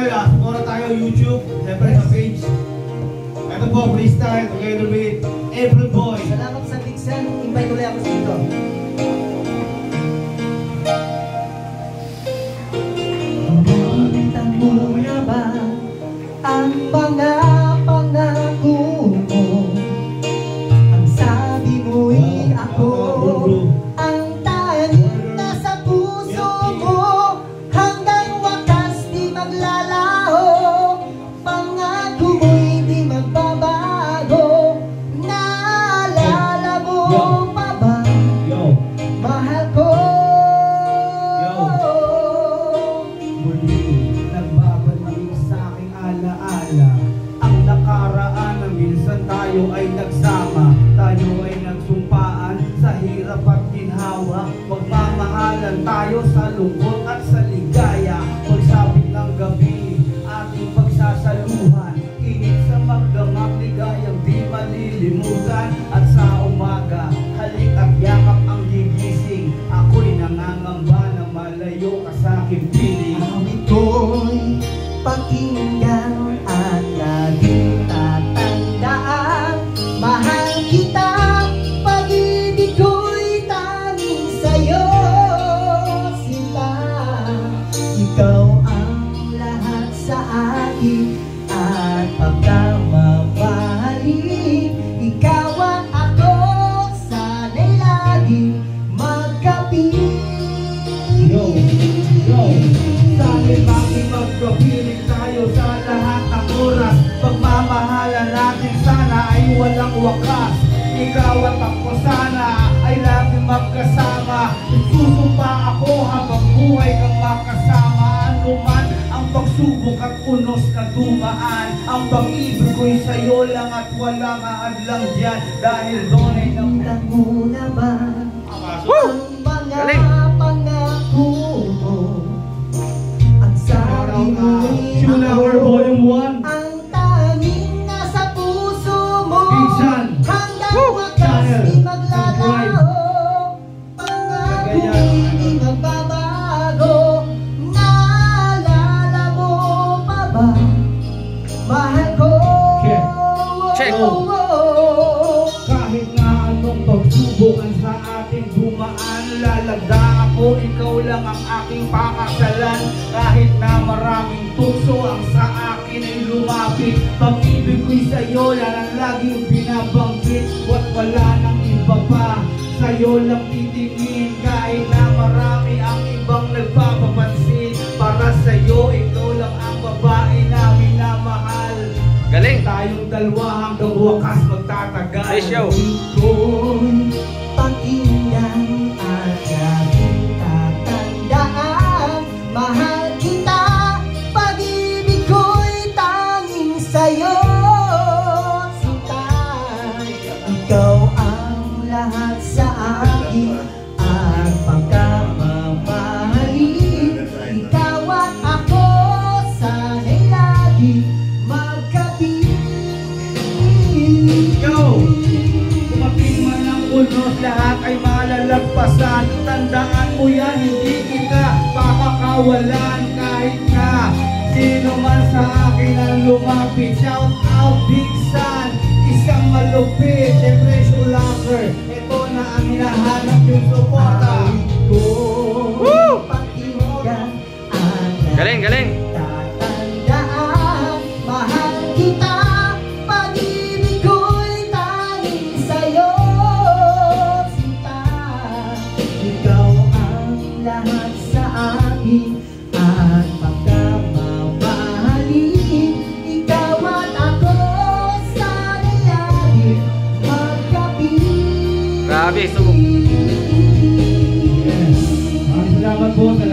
Support tayo YouTube, siyempre sa page. Ito po, freestyle together with April Boy. Salamat sa Dixon. Invite ulit ako dito. Pagkakita mo na ba ang mga pangako mo? Ang sabi mo'y ako ang tanging nasa puso mo. Hanggang wakas di maglalaho, pangako mo'y di magbabago. Naalala mo pa ba, mahal ko? Muli nagbabalik sa aking alaala ang nakaraan na minsan tayo ay nagsama, tayo ay nagsumpaan sa hirap at ginhawa. Magmamahalan tayo sa lungkot at sa ligaya. Pagsapit ng gabi, ating pagsasaluhan, init sa magdamag, ligayang di malilimutan. At sa umaga, halik at yakap ang gigising. Ako'y nangangamba na malayo ka sa aking piling. Awit ko'y pakinggan at laging tatandaan. Mahal kita, pag-ibig ko'y tanging sa'yo, sinta. Ikaw ang lahat sa akin at pagkamamahalin. Ikaw at ako, sana'y laging magkapiling. Sana'y makipagkapiling tayo sa lahat ng oras. Pagmamahalan natin sana ay walang wakas. Ikaw at ako sana ay laging magkasama. Susumpa ako habang buhay kang makasama. Ano man ang pagsubok at unos katumaan, ang pag-ibig ko'y sa'yo lang at walang aadlang dyan. Dahil doon ay Nakita mo na ba ang mga pangako mo? Ang sabi mo'y Schuler Volume 1. ang tanging nasa puso mo. Pinsan. Hanggang wakas di maglalaho, pangako di magbabago. Naalala mo pa ba, mahal ko? Check. Kahit na anong pagsubukan sa ating dumaan, lalagda ako, ikaw lang ang aking pakasalan. Kahit na maraming tukso ang sa akin ay lumapit, pag-ibig ko'y sa'yo yan ang laging binabanggit. At wala nang iba pa, sa'yo lang titingin. Kahit na marami ang ibang nagpapapansin, para sa'yo ikaw lang ang babae na minamahal. Galing! Tayong dalawa hanggang wakas magtatagal. Hey, show! Ko'y pakinggan at laging tatandaan. Mahal kita, pag-ibig ko'y tanging sa'yo, sinta. Ikaw ang lahat sa akin at pagkamamahalin. Ikaw at ako, sana'y laging magkapiling. Yo! Kumating man ang unos, lahat ay malalagpasan. Tandaan mo yan, hindi kita pakakawalan. Kahit na sino man sa akin ang lumapit. Shout out Big Sun, isang malupit. Siyempre Schuler, ito na ang hinahanap yung suporta. Woo! Pakinggan at Galing, galing! tatandaan. Mahal kita, pag-ibig ko'y tanging sa'yo, sinta. Ikaw ang lahat sa akin at pagkamamahalin. Ikaw at ako, sana'y laging magkapiling. Grabe, subok. Maraming salamat po sa